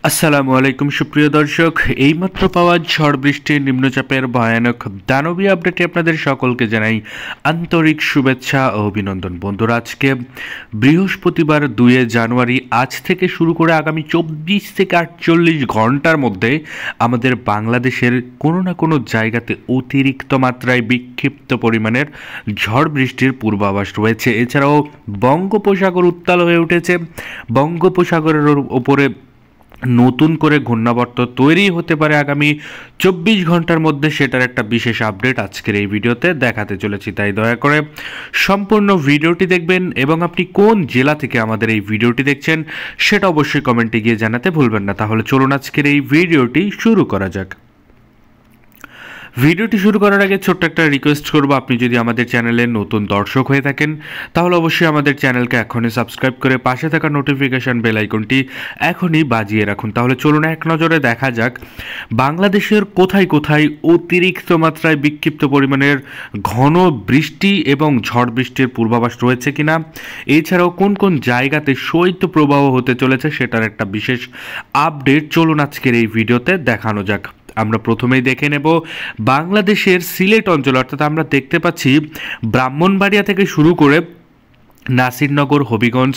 আসসালামু আলাইকুম সুপ্রিয় দর্শক, এইমাত্র পাওয়া ঝড় বৃষ্টির নিম্নচাপের ভয়ানক দানবীয় আপডেটে আপনাদের সকলকে জানাই আন্তরিক শুভেচ্ছা ও অভিনন্দন। বন্ধুরা, আজকে বৃহস্পতিবার 2 জানুয়ারি, আজ থেকে শুরু করে আগামী 24 থেকে 48 ঘন্টার মধ্যে আমাদের বাংলাদেশের কোনো না কোনো জায়গাতে অতিরিক্ত মাত্রায় বিক্ষিপ্ত পরিমাণের ঝড় বৃষ্টির পূর্বাভাস রয়েছে। এছাড়াও বঙ্গোপসাগর উত্তাল হয়ে উঠেছে। বঙ্গোপসাগরের ওপরে নতুন করে ঘূর্ণাবর্ত তৈরি হতে পারে আগামী 24 ঘন্টার মধ্যে, সেটার একটা বিশেষ আপডেট আজকের এই ভিডিওতে দেখাতে চলেছি। তাই দয়া করে সম্পূর্ণ ভিডিওটি দেখবেন এবং আপনি কোন জেলা থেকে আমাদের এই ভিডিওটি দেখছেন সেটা অবশ্যই কমেন্টে গিয়ে জানাতে ভুলবেন না। তাহলে চলুন আজকের এই ভিডিওটি শুরু করা যাক। ভিডিওটি শুরু করার আগে ছোট্ট একটা রিকোয়েস্ট করব, আপনি যদি আমাদের চ্যানেলের নতুন দর্শক হয়ে থাকেন তাহলে অবশ্যই আমাদের চ্যানেলকে এখনই সাবস্ক্রাইব করে পাশে থাকা নোটিফিকেশন বেল আইকনটি এখনই বাজিয়ে রাখুন। তাহলে চলুন এক নজরে দেখা যাক বাংলাদেশের কোথায় কোথায় অতিরিক্ত মাত্রায় বিক্ষিপ্ত পরিমাণের ঘন বৃষ্টি এবং ঝড় বৃষ্টির পূর্বাভাস রয়েছে কিনা, এছাড়াও কোন কোন জায়গাতে শৈত্যপ্রবাহ হতে চলেছে সেটার একটা বিশেষ আপডেট চলুন আজকের এই ভিডিওতে দেখানো যাক। আমরা প্রথমেই দেখে নেব বাংলাদেশের সিলেট অঞ্চল, অর্থাৎ আমরা দেখতে পাচ্ছি ব্রাহ্মণবাড়িয়া থেকে শুরু করে নাসিরনগর, হবিগঞ্জ,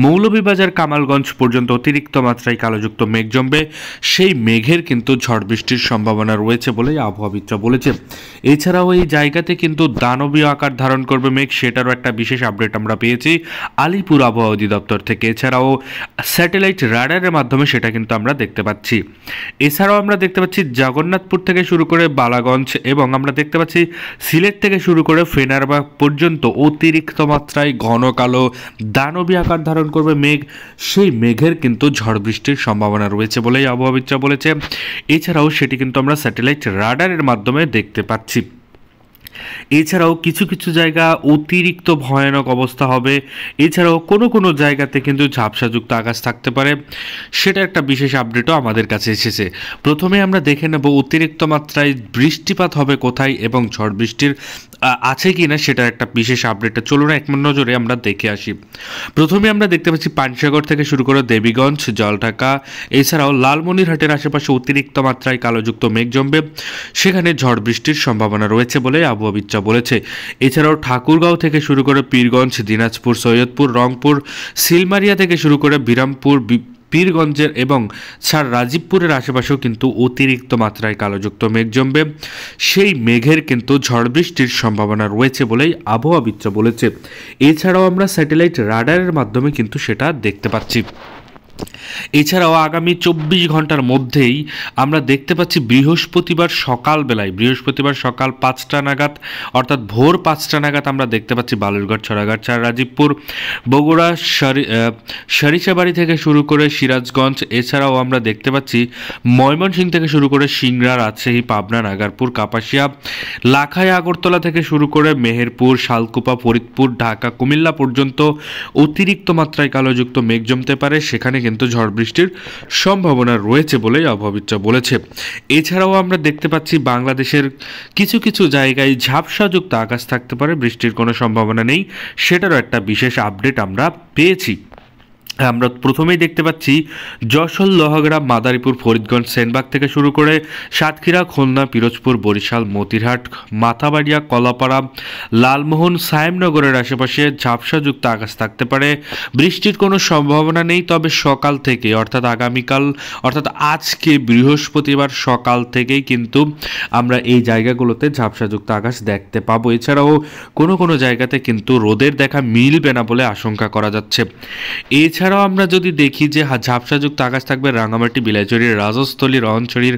মৌলভীবাজার, কামালগঞ্জ পর্যন্ত অতিরিক্ত মাত্রায় কালোযুক্ত মেঘ জমবে। সেই মেঘের কিন্তু ঝড় বৃষ্টির সম্ভাবনা রয়েছে বলেই আবহাওয়াবিদরা বলেছে। এছাড়াও এই জায়গাতে কিন্তু দানবীয় আকার ধারণ করবে মেঘ, সেটারও একটা বিশেষ আপডেট আমরা পেয়েছি আলিপুর আবহাওয়া অধিদপ্তর থেকে। এছাড়াও স্যাটেলাইট রাডারের মাধ্যমে সেটা কিন্তু আমরা দেখতে পাচ্ছি। এছাড়াও আমরা দেখতে পাচ্ছি জগন্নাথপুর থেকে শুরু করে বালাগঞ্জ এবং আমরা দেখতে পাচ্ছি সিলেট থেকে শুরু করে ফেনারবাগ পর্যন্ত অতিরিক্ত মাত্রায় ঘন কালো দানবী আকার ধারণ করবে মেঘ। সেই মেঘের কিন্তু ঝড় বৃষ্টির সম্ভাবনা রয়েছে বলেই আবহাওয়াবিদরা বলেছে। এছাড়াও সেটি কিন্তু আমরা স্যাটেলাইট রাডারের মাধ্যমে দেখতে পাচ্ছি। এছাড়াও কিছু কিছু জায়গা অতিরিক্ত ভয়ানক অবস্থা হবে। এছাড়াও কোনো কোনো জায়গাতে কিন্তু ঝাপসাযুক্ত আকাশ থাকতে পারে, সেটা একটা বিশেষ আপডেটও আমাদের কাছে এসেছে। প্রথমে আমরা দেখে নেব অতিরিক্ত মাত্রায় বৃষ্টিপাত হবে কোথায় এবং ঝড় বৃষ্টির আছে কি না সেটার একটা বিশেষ আপডেটটা চলুন এক নজরে আমরা দেখে আসি। প্রথমে আমরা দেখতে পাচ্ছি পানসাগর থেকে শুরু করে দেবীগঞ্জ, জলঢাকা, এছাড়াও লালমনিরহাটের আশেপাশে অতিরিক্ত মাত্রায় কালোযুক্ত মেঘ জমবে, সেখানে ঝড় বৃষ্টির সম্ভাবনা রয়েছে বলে আবহাওয়াবিদরা বলেছে। এছাড়াও ঠাকুরগাঁও থেকে শুরু করে পীরগঞ্জ, দিনাজপুর, সৈয়দপুর, রংপুর, সিলমারিয়া থেকে শুরু করে বিরামপুর, পীরগঞ্জের এবং রাজীবপুরের আশেপাশেও কিন্তু অতিরিক্ত মাত্রায় কালোযুক্ত মেঘ জমবে। সেই মেঘের কিন্তু ঝড় বৃষ্টির সম্ভাবনা রয়েছে বলেই আবহাওয়াবিদরা বলেছে। এছাড়াও আমরা স্যাটেলাইট রাডারের মাধ্যমে কিন্তু সেটা দেখতে পাচ্ছি। এছাড়াও আগামী 24 ঘন্টার মধ্যেই আমরা দেখতে পাচ্ছি বৃহস্পতিবার সকাল 5টা নাগাদ, অর্থাৎ ভোর 5টা নাগাদ আমরা দেখতে পাচ্ছি বালুরঘাট, ছড়াঘাট, রাজীবপুর, বগুড়া, সরিষাবাড়ি থেকে শুরু করে সিরাজগঞ্জ, এছাড়াও আমরা দেখতে পাচ্ছি ময়মনসিংহ থেকে শুরু করে সিংড়া, রাজশাহী, পাবনা, নাগারপুর, কাপাসিয়া, লাখাই, আগরতলা থেকে শুরু করে মেহেরপুর, শালকুপা, ফরিদপুর, ঢাকা, কুমিল্লা পর্যন্ত অতিরিক্ত মাত্রায় কালোযুক্ত মেঘ জমতে পারে, সেখানে কিন্তু ঝড় বৃষ্টির সম্ভাবনা রয়েছে বলেই আবহাওয়াবিদরা বলেছে। এছাড়াও আমরা দেখতে পাচ্ছি বাংলাদেশের কিছু কিছু জায়গায় ঝাপসাযুক্ত আকাশ থাকতে পারে, বৃষ্টির কোনো সম্ভাবনা নেই, সেটারও একটা বিশেষ আপডেট আমরা পেয়েছি। আমরা প্রথমেই দেখতে পাচ্ছি যশোর, লোহাগড়া, মাদারীপুর, ফরিদগঞ্জ, সেনবাগ থেকে শুরু করে সাতক্ষীরা, খুলনা, পিরোজপুর, বরিশাল, মতিরহাট, মাথাবাড়িয়া, কলাপাড়া, লালমোহন, সায়েমনগরের আশেপাশে ঝাপসাযুক্ত আকাশ থাকতে পারে, বৃষ্টির কোনো সম্ভাবনা নেই। তবে সকাল থেকে অর্থাৎ আগামীকাল অর্থাৎ আজকে বৃহস্পতিবার সকাল থেকেই কিন্তু আমরা এই জায়গাগুলোতে ঝাপসাযুক্ত আকাশ দেখতে পাবো। এছাড়াও কোনো কোনো জায়গাতে কিন্তু রোদের দেখা মিলবে না বলে আশঙ্কা করা যাচ্ছে। এছাড়াও আমরা যদি দেখি যে ঝাপসাযুক্ত আকাশ থাকবে রাঙামাটি, বিলাইছড়ি, রাজস্থলী, রহনছড়ির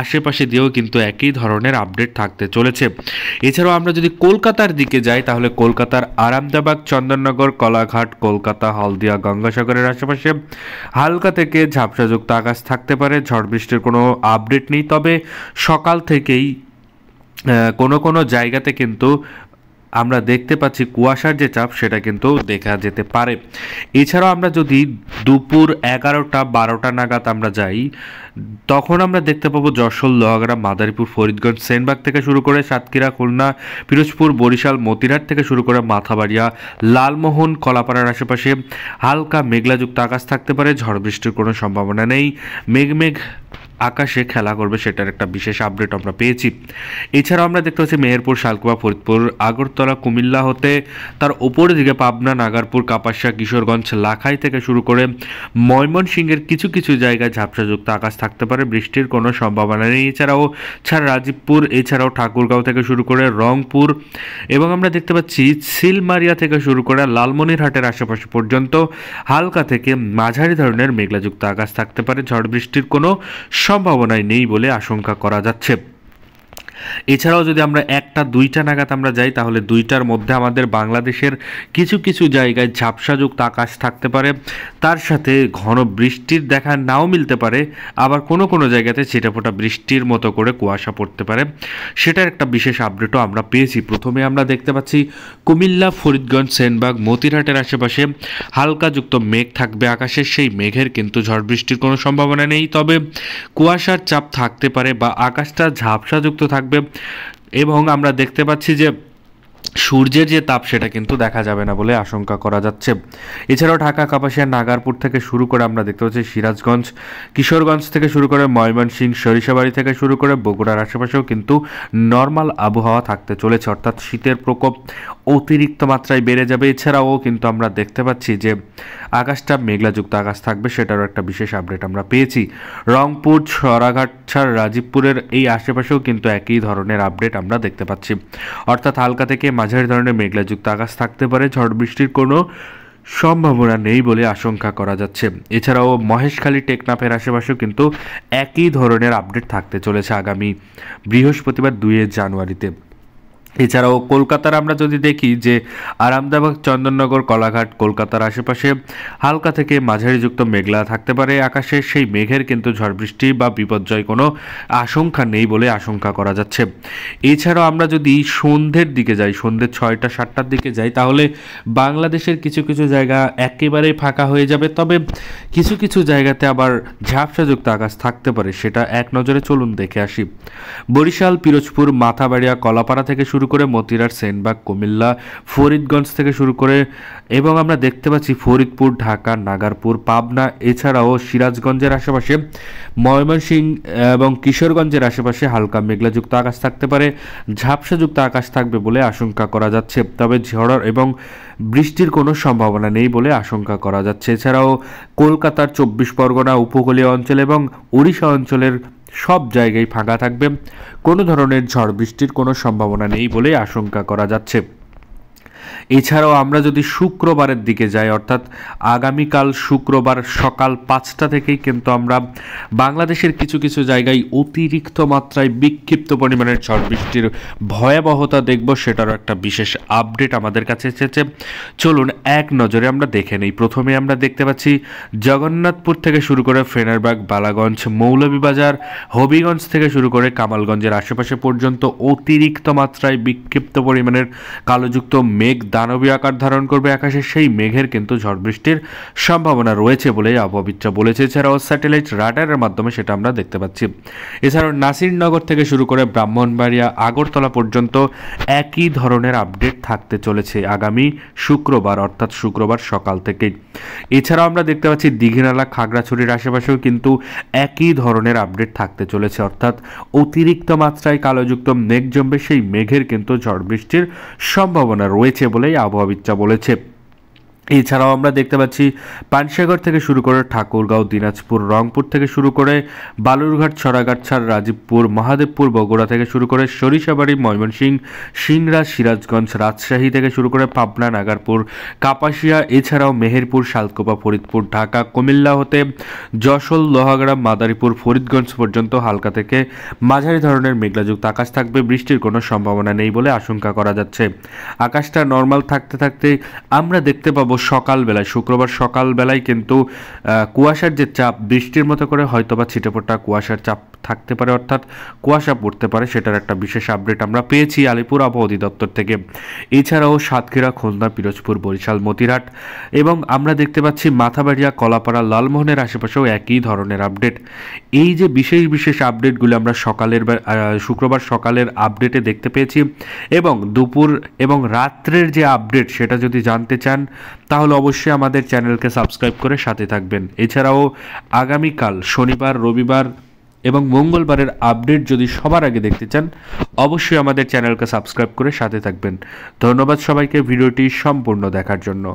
আশেপাশে দিয়েও কিন্তু একই ধরনের আপডেট থাকতে চলেছে। এছাড়াও আমরা যদি কলকাতার দিকে যাই তাহলে কলকাতার আরামদাবাদ, চন্দননগর, কলাঘাট, কলকাতা, হলদিয়া, গঙ্গাসাগরের আশেপাশে হালকা থেকে ঝাপসাযুক্ত আকাশ থাকতে পারে, ঝড় বৃষ্টির কোনো আপডেট নেই। তবে সকাল থেকেই কোনো কোনো জায়গাতে কিন্তু আমরা দেখতে পাচ্ছি কুয়াশার যে চাপ সেটা কিন্তু দেখা যেতে পারে। এছাড়াও আমরা যদি দুপুর 11টা-12টা নাগাদ আমরা যাই, তখন আমরা দেখতে পাবো যশোর, লোহাগাড়া, মাদারীপুর, ফরিদগঞ্জ, সেনবাগ থেকে শুরু করে সাতক্ষীরা, খুলনা, পিরোজপুর, বরিশাল, মতিরাট থেকে শুরু করে মাথাবাড়িয়া, লালমোহন, কলাপাড়ার আশেপাশে হালকা মেঘলাযুক্ত আকাশ থাকতে পারে। ঝড় বৃষ্টির কোনো সম্ভাবনা নেই। মেঘ আকাশে খেলা করবে, সেটার একটা বিশেষ আপডেট আমরা পেয়েছি। এছাড়াও আমরা দেখতে পাচ্ছি মেহেরপুর, শালকুপা, ফরিদপুর, আগরতলা, কুমিল্লা হতে তার ওপরের দিকে পাবনা, নাগারপুর, কাপাসিয়া, কিশোরগঞ্জ, লাখাই থেকে শুরু করে ময়মনসিংহের কিছু কিছু জায়গায় ঝাপসাযুক্ত আকাশ থাকতে পারে, বৃষ্টির কোনো সম্ভাবনা নেই। এছাড়াও রাজীবপুর, এছাড়াও ঠাকুরগাঁও থেকে শুরু করে রংপুর, এবং আমরা দেখতে পাচ্ছি সিলমারিয়া থেকে শুরু করে লালমনিরহাটের আশেপাশে পর্যন্ত হালকা থেকে মাঝারি ধরনের মেঘলাযুক্ত আকাশ থাকতে পারে। ঝড় বৃষ্টির কোনো সম্ভাবনাই নেই বলে আশঙ্কা করা যাচ্ছে। এছাড়াও যদি আমরা 1টা-2টা নাগাদ আমরা যাই, তাহলে 2টার মধ্যে আমাদের বাংলাদেশের কিছু কিছু জায়গায় ঝাপসাযুক্ত আকাশ থাকতে পারে, তার সাথে ঘন বৃষ্টির দেখা নাও মিলতে পারে, আবার কোনো কোনো জায়গাতে ছিটেফোঁটা বৃষ্টির মতো করে কুয়াশা পড়তে পারে। সেটার একটা বিশেষ আপডেটও আমরা পেয়েছি। প্রথমে আমরা দেখতে পাচ্ছি কুমিল্লা, ফরিদগঞ্জ, সেনবাগ, মতিরহাটের আশেপাশে হালকাযুক্ত মেঘ থাকবে আকাশে। সেই মেঘের কিন্তু ঝড় বৃষ্টির কোনো সম্ভাবনা নেই, তবে কুয়াশার চাপ থাকতে পারে বা আকাশটা ঝাপসাযুক্ত থাকবে, এবং আমরা দেখতে পাচ্ছি যে সূর্যের যে তাপ সেটা কিন্তু দেখা যাবে না বলে আশঙ্কা করা যাচ্ছে। এছাড়াও ঢাকা, কাপাসিয়া, নাগারপুর থেকে শুরু করে আমরা দেখতে পাচ্ছি সিরাজগঞ্জ, কিশোরগঞ্জ থেকে শুরু করে ময়মনসিংহ, সরিষাবাড়ি থেকে শুরু করে বগুড়ার আশেপাশেও কিন্তু নর্মাল আবহাওয়া থাকতে চলেছে, অর্থাৎ শীতের প্রকোপ অতিরিক্ত মাত্রায় বেড়ে যাবে। এছাড়াও কিন্তু আমরা দেখতে পাচ্ছি যে আকাশটা মেঘলাযুক্ত আকাশ থাকবে, সেটারও একটা বিশেষ আপডেট আমরা পেয়েছি। রংপুর, সরাঘাট, রাজীবপুরের এই আশেপাশেও কিন্তু একই ধরনের আপডেট আমরা দেখতে পাচ্ছি, অর্থাৎ হালকা থেকে মাঝারি ধরনের মেঘলাযুক্ত আকাশ থাকতে পারে। ঝড় বৃষ্টির কোনো সম্ভাবনা নেই বলে আশঙ্কা করা যাচ্ছে। এছাড়াও মহেশখালী, টেকনাফের আশেপাশেও কিন্তু একই ধরনের আপডেট থাকতে চলেছে আগামী বৃহস্পতিবার 2 জানুয়ারিতে। এছাড়াও কলকাতার আমরা যদি দেখি যে আরামবাগ, চন্দননগর, কলাঘাট, কলকাতার আশেপাশে হালকা থেকে মাঝারিযুক্ত মেঘলা থাকতে পারে আকাশে। সেই মেঘের কিন্তু ঝড় বৃষ্টি বা বিপর্যয় কোনো আশঙ্কা নেই বলে আশঙ্কা করা যাচ্ছে। এছাড়াও আমরা যদি সন্ধ্যের দিকে যাই, সন্ধ্যে 6টা-7টার দিকে যাই, তাহলে বাংলাদেশের কিছু কিছু জায়গা একেবারেই ফাঁকা হয়ে যাবে, তবে কিছু কিছু জায়গাতে আবার ঝাপসাযুক্ত আকাশ থাকতে পারে। সেটা এক নজরে চলুন দেখে আসি। বরিশাল, পিরোজপুর, মাথাবাড়িয়া, কলাপাড়া থেকে শুরু করে মতিরাট, সেনবাগ, কুমিল্লা, ফরিদগঞ্জ থেকে শুরু করে, এবং আমরা দেখতে পাচ্ছি ফরিদপুর, ঢাকা, নাগারপুর, পাবনা, এছাড়াও সিরাজগঞ্জের আশেপাশে, ময়মনসিংহ এবং কিশোরগঞ্জের আশেপাশে হালকা মেঘলাযুক্ত আকাশ থাকতে পারে, ঝাপসাযুক্ত আকাশ থাকবে বলে আশঙ্কা করা যাচ্ছে, তবে ঝড় এবং বৃষ্টির কোনো সম্ভাবনা নেই বলে আশঙ্কা করা যাচ্ছে। এছাড়াও কলকাতার 24 পরগনা, উপকূলীয় অঞ্চল এবং ওড়িশা অঞ্চলের সব জায়গায় ফাঁকা থাকবে, কোনো ধরনের ঝড় বৃষ্টির কোনো সম্ভাবনা নেই বলে আশঙ্কা করা যাচ্ছে। এছাড়াও আমরা যদি শুক্রবারের দিকে যাই, অর্থাৎ আগামীকাল শুক্রবার সকাল 5টা থেকেই কিন্তু আমরা বাংলাদেশের কিছু কিছু জায়গায় অতিরিক্ত মাত্রায় বিক্ষিপ্ত পরিমাণের ঝড় বৃষ্টির ভয়াবহতা দেখব, সেটারও একটা বিশেষ আপডেট আমাদের কাছে এসেছে। চলুন এক নজরে আমরা দেখে নিই। প্রথমে আমরা দেখতে পাচ্ছি জগন্নাথপুর থেকে শুরু করে ফেনারবাগ, বালাগঞ্জ, মৌলভীবাজার, হবিগঞ্জ থেকে শুরু করে কামালগঞ্জের আশেপাশে পর্যন্ত অতিরিক্ত মাত্রায় বিক্ষিপ্ত পরিমাণের কালোযুক্ত মেঘ দানবীয় আকার ধারণ করবে আকাশে। সেই মেঘের কিন্তু ঝড় বৃষ্টির সম্ভাবনা রয়েছে বলে আবহাওয়াবিদরা বলেছে। এছাড়াও স্যাটেলাইট রাডারের মাধ্যমে সেটা আমরা দেখতে পাচ্ছি। এছাড়াও নাসিরনগর থেকে শুরু করে ব্রাহ্মণবাড়িয়া, আগরতলা পর্যন্ত একই ধরনের আপডেট থাকতে চলেছে আগামী শুক্রবার, অর্থাৎ শুক্রবার সকাল থেকেই। এছাড়াও আমরা দেখতে পাচ্ছি দীঘিনালা, খাগড়াছড়ির আশেপাশেও কিন্তু একই ধরনের আপডেট থাকতে চলেছে, অর্থাৎ অতিরিক্ত মাত্রায় কালোযুক্ত মেঘ জমবে। সেই মেঘের কিন্তু ঝড় বৃষ্টির সম্ভাবনা রয়েছে বলেই আবহাওয়াবিদরা বলেছে। এছাড়াও আমরা দেখতে পাচ্ছি পানসাগর থেকে শুরু করে ঠাকুরগাঁও, দিনাজপুর, রংপুর থেকে শুরু করে বালুরঘাট, সরাগাছড়া, রাজীবপুর, মহাদেবপুর, বগুড়া থেকে শুরু করে সরিষাবাড়ি, ময়মনসিংহ, সিংড়া, সিরাজগঞ্জ, রাজশাহী থেকে শুরু করে পাবনা, নাগারপুর, কাপাসিয়া, এছাড়াও মেহেরপুর, শালকুপা, ফরিদপুর, ঢাকা, কুমিল্লা হতে যশোর, লোহাগাড়া, মাদারীপুর, ফরিদগঞ্জ পর্যন্ত হালকা থেকে মাঝারি ধরনের মেঘলাযুক্ত আকাশ থাকবে। বৃষ্টির কোনো সম্ভাবনা নেই বলে আশঙ্কা করা যাচ্ছে। আকাশটা নর্মাল থাকতে থাকতে আমরা দেখতে পাবো সকালবেলায়, শুক্রবার সকালবেলায় কিন্তু কুয়াশার যে চাপ, বৃষ্টির মতো করে হয়তোবা ছিটেফোঁটা কুয়াশার চাপ থাকতে পারে, অর্থাৎ কুয়াশা পড়তে পারে, সেটার একটা বিশেষ আপডেট আমরা পেয়েছি আলিপুর আবহাওয়া অধিদপ্তর থেকে। এছাড়াও সাতক্ষীরা, খুলনা, পিরোজপুর, বরিশাল, মতিরাট এবং আমরা দেখতে পাচ্ছি মাথাবাড়িয়া, কলাপাড়া, লালমোহনের আশেপাশেও একই ধরনের আপডেট। এই যে বিশেষ বিশেষ আপডেটগুলো আমরা শুক্রবার সকালের আপডেটে দেখতে পেয়েছি, এবং দুপুর এবং রাত্রের যে আপডেট সেটা যদি জানতে চান তাহলে অবশ্যই আমাদের চ্যানেলকে সাবস্ক্রাইব করে সাথে থাকবেন। এছাড়াও আগামীকাল শনিবার, রবিবার এবং মঙ্গলবারের আপডেট যদি সবার আগে দেখতে চান অবশ্যই আমাদের চ্যানেলকে সাবস্ক্রাইব করে সাথে থাকবেন। ধন্যবাদ সবাইকে ভিডিওটি সম্পূর্ণ দেখার জন্য।